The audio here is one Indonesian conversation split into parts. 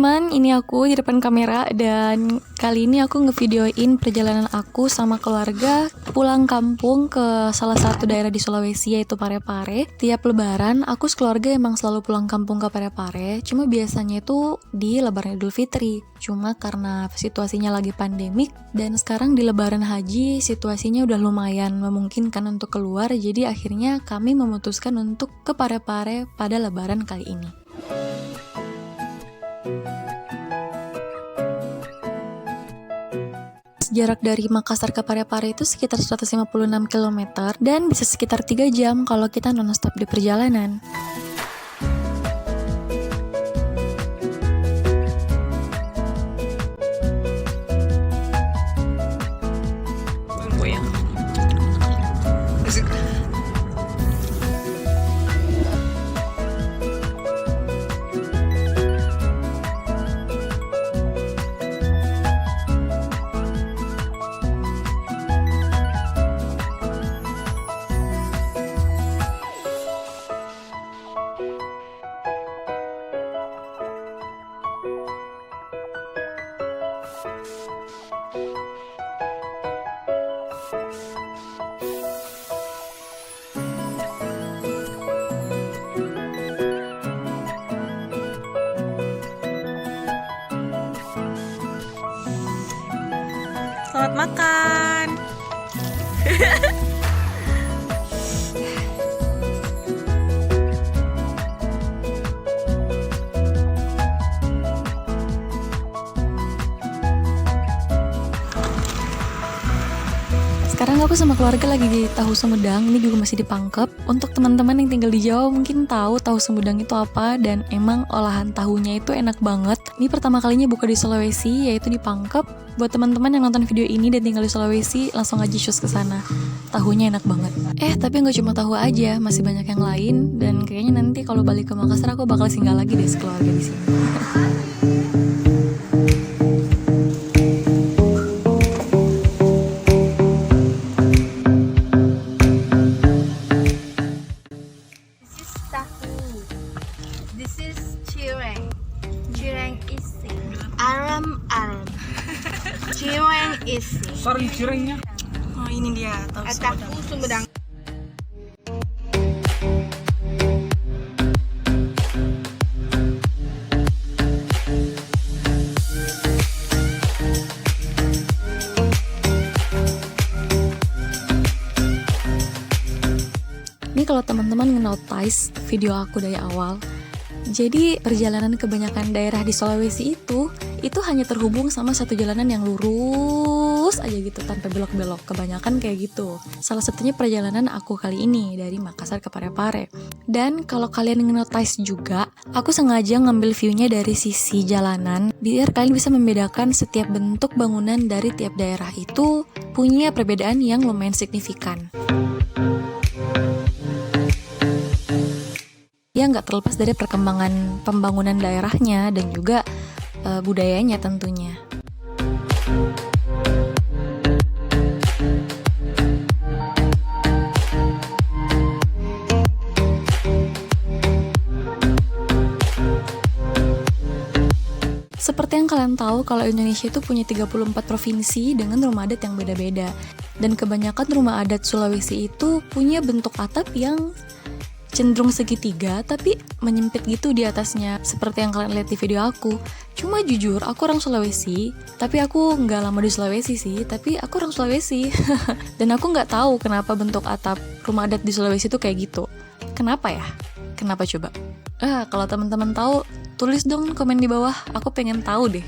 teman-teman, ini aku di depan kamera dan kali ini aku ngevideoin perjalanan aku sama keluarga pulang kampung ke salah satu daerah di Sulawesi yaitu Parepare. Tiap lebaran aku sekeluarga emang selalu pulang kampung ke Parepare, cuma biasanya itu di lebaran Idul Fitri. Cuma karena situasinya lagi pandemik dan sekarang di lebaran haji situasinya udah lumayan memungkinkan untuk keluar, jadi akhirnya kami memutuskan untuk ke Parepare pada lebaran kali ini. Jarak dari Makassar ke Parepare itu sekitar 156 km dan bisa sekitar 3 jam kalau kita non-stop di perjalanan. Selamat makan. Sekarang aku sama keluarga lagi di tahu Sumedang, ini juga masih di Pangkep. Untuk teman-teman yang tinggal di Jawa mungkin tahu Sumedang itu apa, dan emang olahan tahunya itu enak banget. Ini pertama kalinya buka di Sulawesi, yaitu di Pangkep. Buat teman-teman yang nonton video ini dan tinggal di Sulawesi, langsung aja cus ke sana. Tahunya enak banget. Tapi nggak cuma tahu aja, masih banyak yang lain. Dan kayaknya nanti kalau balik ke Makassar aku bakal singgah lagi deh sekeluarga di sini. This is cireng. Cireng isi. Aram. Cireng isi. Sorry, cirengnya. Oh, ini dia Tahu Sumedang. Ini kalau teman-teman nge-notice video aku dari awal, jadi perjalanan kebanyakan daerah di Sulawesi itu hanya terhubung sama satu jalanan yang lurus aja gitu tanpa belok-belok. Kebanyakan kayak gitu. Salah satunya perjalanan aku kali ini dari Makassar ke Parepare. Dan kalau kalian nge-notice juga, aku sengaja ngambil view-nya dari sisi jalanan biar kalian bisa membedakan setiap bentuk bangunan dari tiap daerah itu punya perbedaan yang lumayan signifikan. Ya nggak terlepas dari perkembangan pembangunan daerahnya dan juga budayanya tentunya. Seperti yang kalian tahu kalau Indonesia itu punya 34 provinsi dengan rumah adat yang beda-beda. Dan kebanyakan rumah adat Sulawesi itu punya bentuk atap yang cenderung segitiga tapi menyempit gitu di atasnya, seperti yang kalian lihat di video aku. Cuma jujur, aku orang Sulawesi, tapi aku nggak lama di Sulawesi sih, tapi aku orang Sulawesi. Dan aku nggak tahu kenapa bentuk atap rumah adat di Sulawesi itu kayak gitu. Kenapa ya? Kenapa coba? Kalau teman-teman tahu, tulis dong komen di bawah, aku pengen tahu deh.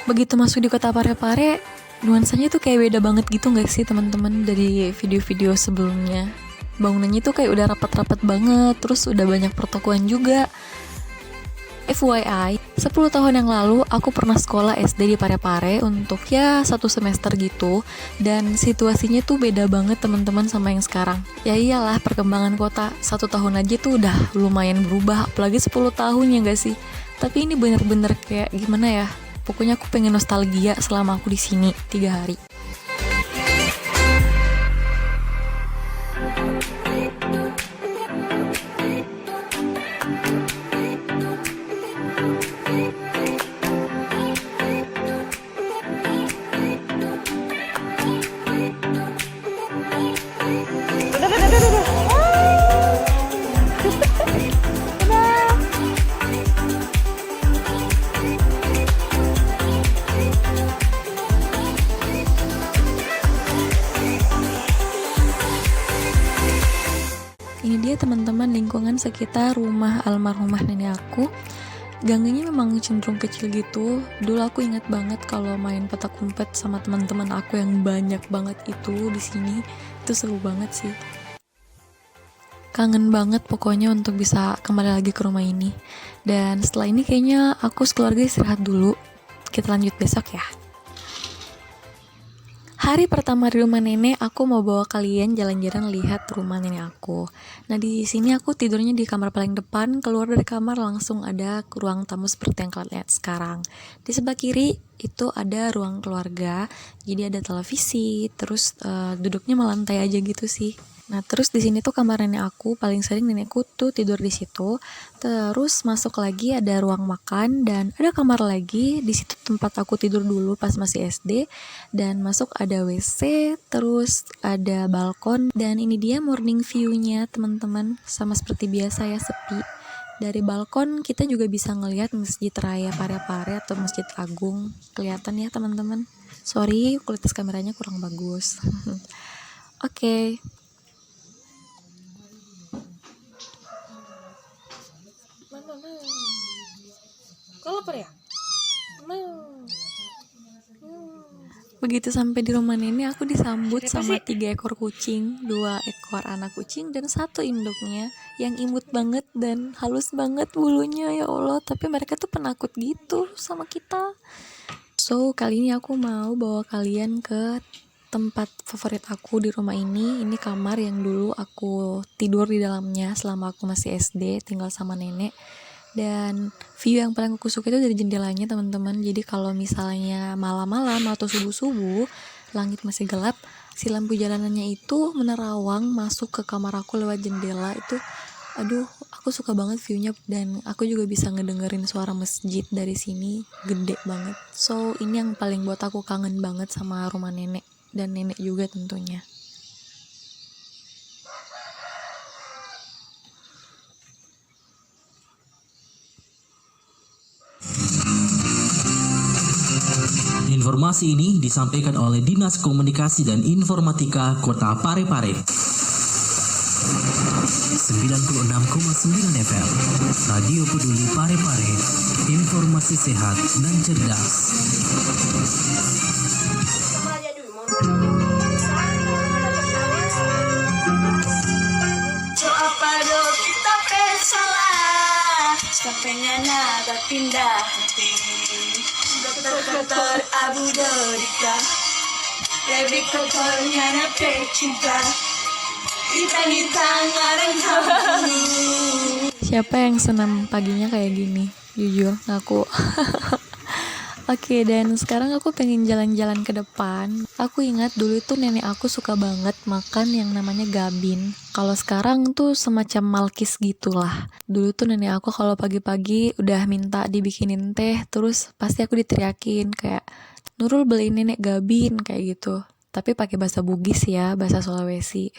Begitu masuk di kota Parepare, nuansanya tuh kayak beda banget gitu nggak sih teman-teman dari video-video sebelumnya? Bangunannya tuh kayak udah rapat-rapat banget, terus udah banyak pertokoan juga. FYI, 10 tahun yang lalu aku pernah sekolah SD di Parepare untuk ya 1 semester gitu, dan situasinya tuh beda banget teman-teman sama yang sekarang. Ya iyalah, perkembangan kota 1 tahun aja tuh udah lumayan berubah, apalagi 10 tahun ya gak sih? Tapi ini bener-bener kayak gimana ya? Pokoknya aku pengen nostalgia selama aku di sini 3 hari. Ini dia teman-teman lingkungan sekitar rumah almarhumah nenek aku. Gangnya memang cenderung kecil gitu. Dulu aku ingat banget kalau main petak umpet sama teman-teman aku yang banyak banget itu di sini. Itu seru banget sih. Kangen banget pokoknya untuk bisa kembali lagi ke rumah ini. Dan setelah ini kayaknya aku sekeluarga istirahat dulu. Kita lanjut besok ya. Hari pertama di rumah nenek, aku mau bawa kalian jalan-jalan lihat rumah nenek aku. Nah, di sini aku tidurnya di kamar paling depan, keluar dari kamar langsung ada ruang tamu seperti yang kalian lihat sekarang. Di sebelah kiri itu ada ruang keluarga, jadi ada televisi, terus duduknya melantai aja gitu sih. Nah, terus di sini tuh kamar nenek aku, paling sering nenekku tuh tidur di situ. Terus masuk lagi ada ruang makan dan ada kamar lagi. Di situ tempat aku tidur dulu pas masih SD. Dan masuk ada WC, terus ada balkon. Dan ini dia morning view-nya, teman-teman. Sama seperti biasa ya, sepi. Dari balkon kita juga bisa ngelihat Masjid Raya Parepare atau Masjid Agung. Kelihatan ya, teman-teman. Sorry, kualitas kameranya kurang bagus. Oke. Kau lapar ya? Begitu sampai di rumah nenek, aku disambut sama 3 ekor kucing, 2 ekor anak kucing, dan 1 induknya yang imut banget dan halus banget bulunya, ya Allah. Tapi mereka tuh penakut gitu sama kita. So, kali ini aku mau bawa kalian ke tempat favorit aku di rumah ini. Ini kamar yang dulu aku tidur di dalamnya selama aku masih SD, tinggal sama nenek. Dan view yang paling aku suka itu dari jendelanya, teman-teman. Jadi kalau misalnya malam-malam atau subuh-subuh langit masih gelap, si lampu jalanannya itu menerawang masuk ke kamar aku lewat jendela. Itu aduh, aku suka banget viewnya. Dan aku juga bisa ngedengerin suara masjid dari sini, gede banget. So ini yang paling buat aku kangen banget sama rumah nenek, dan nenek juga tentunya. Informasi ini disampaikan oleh Dinas Komunikasi dan Informatika Kota Parepare. 96,9 FM Radio Peduli Parepare. Informasi sehat dan cerdas. Kita pesalah, sampainya naga pindah hati. Kotor abu dorika, lebih kotornya nape cinta. Kita ngarang kamu. Siapa yang senam paginya kayak gini? Jujur, ngaku. Oke, dan sekarang aku pengen jalan-jalan ke depan. Aku ingat dulu itu nenek aku suka banget makan yang namanya gabin. Kalau sekarang tuh semacam malkis gitulah. Dulu tuh nenek aku kalau pagi-pagi udah minta dibikinin teh, terus pasti aku diteriakin kayak, "Nurul beliin nenek gabin," kayak gitu. Tapi pakai bahasa Bugis ya, bahasa Sulawesi.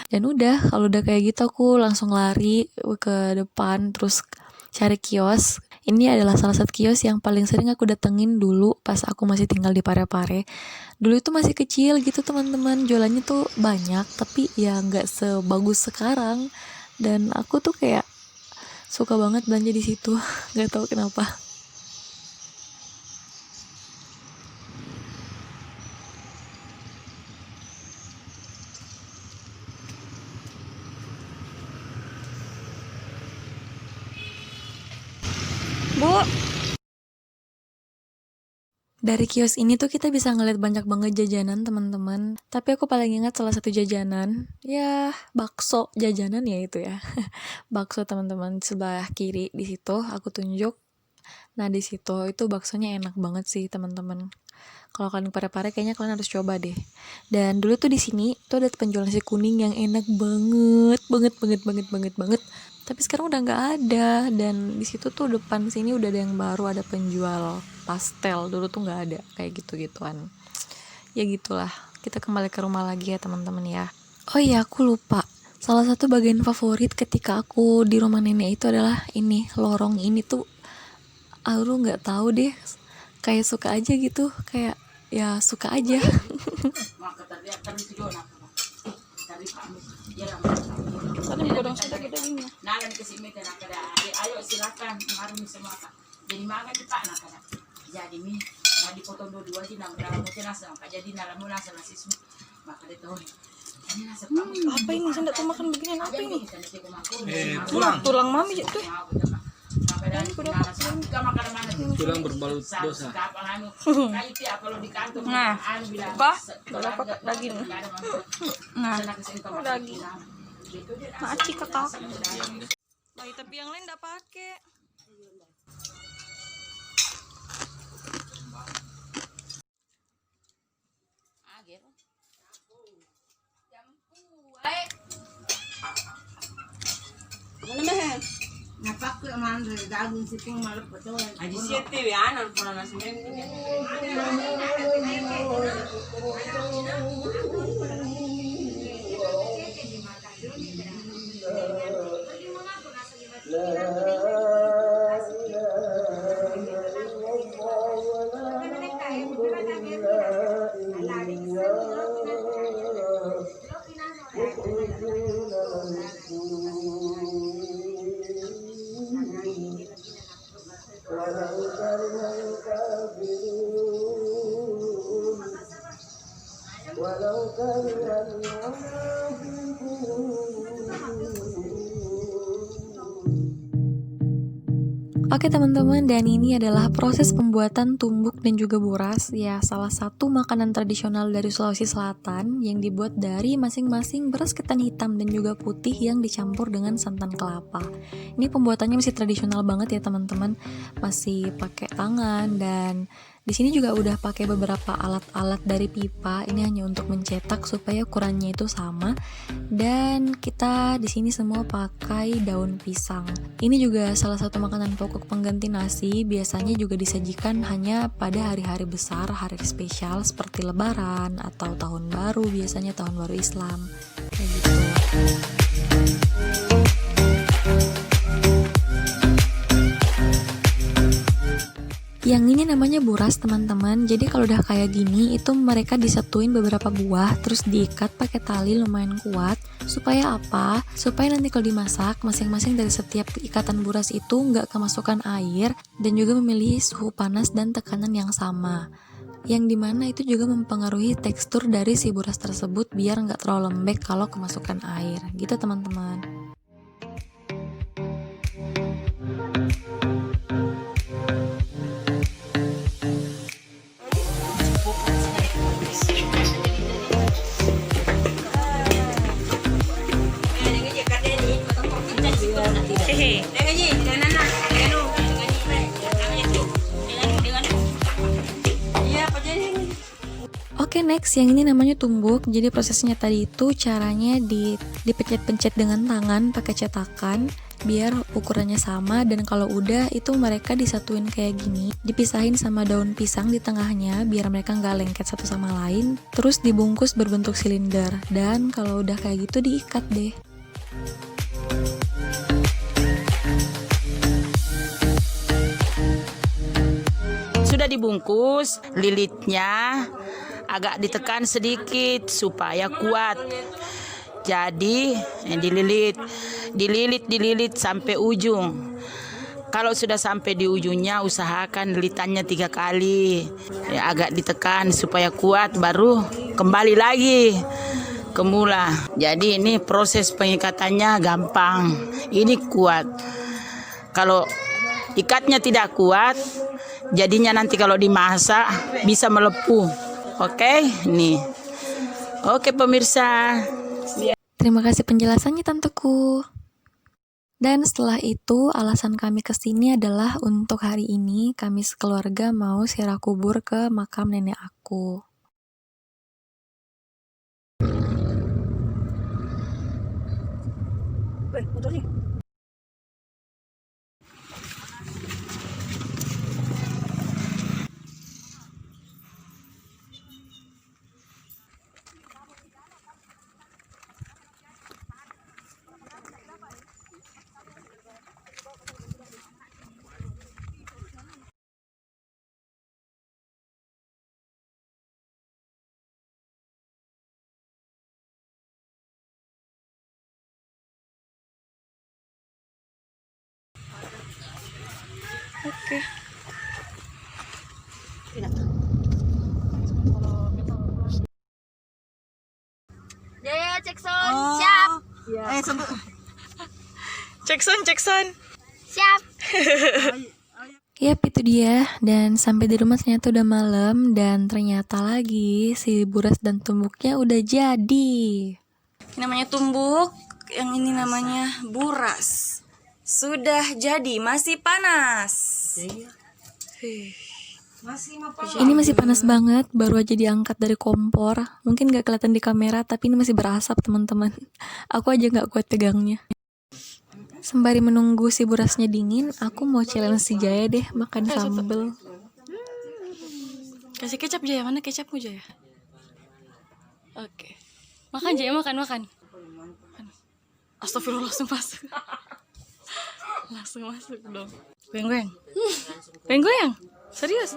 Dan udah, kalau udah kayak gitu aku langsung lari ke depan terus cari kios. Ini adalah salah satu kios yang paling sering aku datengin dulu pas aku masih tinggal di Parepare. Dulu itu masih kecil gitu teman-teman, jualannya tuh banyak tapi ya nggak sebagus sekarang. Dan aku tuh kayak suka banget belanja di situ, nggak tahu kenapa. Dari kios ini tuh kita bisa ngeliat banyak banget jajanan teman-teman. Tapi aku paling ingat salah satu jajanan, ya bakso jajanan ya itu ya. Bakso teman-teman sebelah kiri di situ aku tunjuk. Nah di situ itu baksonya enak banget sih teman-teman. Kalau kalian Parepare kayaknya kalian harus coba deh. Dan dulu tuh di sini tuh ada penjual nasi kuning yang enak banget. Tapi sekarang udah nggak ada. Dan di situ tuh depan sini udah ada yang baru, ada penjual pastel. Dulu tuh nggak ada kayak gitu-gituan. Ya gitulah. Kita kembali ke rumah lagi ya teman-teman ya. Oh iya aku lupa. Salah satu bagian favorit ketika aku di rumah nenek itu adalah ini, lorong ini tuh. Aku nggak tahu deh. Kayak suka aja gitu, kayak ya suka aja. Tadi godong sudah kita gini. Ayo silakan mengarungi semua Kak. Jadi makan Pak nak Kak. Jadi mi mau dipotong dua-dua aja nang dalam mungkin nasa Kak. Jadi dalam nasa nasi semua. Maka dia tahu. Ini nasi Apa ini? Saya nggak tahu makan beginian apa ini? Tulang. Tulang mami itu. Tulang berbalut dosa. Nah, apa? Dapat daging. Nah, daging. Maci kakak. Tapi yang lain nggak pakai. Napak ko man daging siping malap pa to. Aji siete anan pernah nasi mengen. Oke teman-teman, dan ini adalah proses pembuatan tumbuk dan juga buras, ya salah satu makanan tradisional dari Sulawesi Selatan yang dibuat dari masing-masing beras ketan hitam dan juga putih yang dicampur dengan santan kelapa. Ini pembuatannya masih tradisional banget ya teman-teman, masih pakai tangan, dan di sini juga udah pakai beberapa alat-alat dari pipa. Ini hanya untuk mencetak supaya ukurannya itu sama. Dan kita di sini semua pakai daun pisang. Ini juga salah satu makanan pokok pengganti nasi. Biasanya juga disajikan hanya pada hari-hari besar, hari spesial seperti Lebaran atau Tahun Baru, biasanya Tahun Baru Islam. Kayak gitu. Yang ini namanya buras teman-teman. Jadi kalau udah kayak gini itu mereka disatuin beberapa buah terus diikat pakai tali lumayan kuat. Supaya apa? Supaya nanti kalau dimasak masing-masing dari setiap ikatan buras itu nggak kemasukan air dan juga memiliki suhu panas dan tekanan yang sama. Yang dimana itu juga mempengaruhi tekstur dari si buras tersebut biar nggak terlalu lembek kalau kemasukan air. Gitu teman-teman. Oke, next yang ini namanya tumbuk. Jadi prosesnya tadi itu caranya dipencet-pencet dengan tangan pakai cetakan biar ukurannya sama, dan kalau udah itu mereka disatuin kayak gini, dipisahin sama daun pisang di tengahnya biar mereka nggak lengket satu sama lain, terus dibungkus berbentuk silinder, dan kalau udah kayak gitu diikat deh. Sudah dibungkus, lilitnya agak ditekan sedikit supaya kuat. Jadi dililit sampai ujung. Kalau sudah sampai di ujungnya usahakan lilitannya 3 kali. Ya, agak ditekan supaya kuat, baru kembali lagi ke mula. Jadi ini proses pengikatannya gampang. Ini kuat. Kalau ikatnya tidak kuat, Jadinya nanti kalau dimasak bisa melepuh. Oke, nih. Oke pemirsa. Terima kasih penjelasannya tanteku. Dan setelah itu alasan kami kesini adalah untuk hari ini kami sekeluarga mau ziarah kubur ke makam nenek aku. Oke. Jaya Jackson, siap. Jackson. Siap. Yap, itu dia. Dan sampai di rumah ternyata udah malam dan ternyata lagi si buras dan tumbuknya udah jadi. Ini namanya tumbuk, yang ini namanya buras. Sudah jadi, masih panas. Ini masih panas banget, baru aja diangkat dari kompor. Mungkin gak kelihatan di kamera, tapi ini masih berasap teman-teman. Aku aja gak kuat pegangnya. Sembari menunggu si burasnya dingin, aku mau challenge si Jaya deh makan sambel. Kasih kecap Jaya, mana kecapmu Jaya? Oke. Makan Jaya, makan. Astagfirullah, langsung masuk. Langsung masuk dong. Goyang. Serius?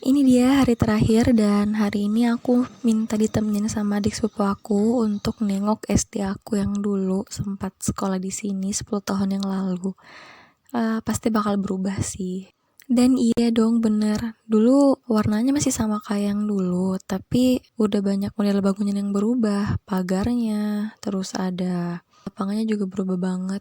Ini dia hari terakhir dan hari ini aku minta ditemenin sama adik sepupu aku untuk nengok SD aku yang dulu sempat sekolah di sini 10 tahun yang lalu. Pasti bakal berubah sih. Dan iya dong, bener. Dulu warnanya masih sama kayak yang dulu, tapi udah banyak model bangunan yang berubah. Pagarnya, terus ada lapangannya juga berubah banget.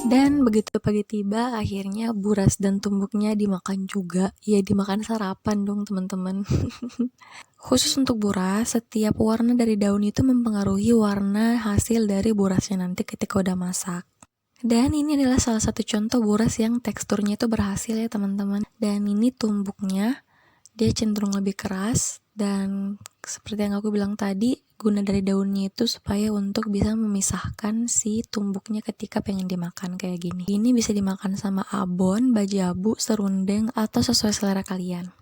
Dan begitu pagi tiba, akhirnya buras dan tumbuknya dimakan juga. Ya dimakan sarapan dong teman-teman. Khusus untuk buras, setiap warna dari daun itu mempengaruhi warna hasil dari burasnya nanti ketika udah masak. Dan ini adalah salah satu contoh buras yang teksturnya itu berhasil ya teman-teman. Dan ini tumbuknya, dia cenderung lebih keras. Dan seperti yang aku bilang tadi, guna dari daunnya itu supaya untuk bisa memisahkan si tumbuknya ketika pengen dimakan kayak gini. Ini bisa dimakan sama abon, bajabu, serundeng, atau sesuai selera kalian.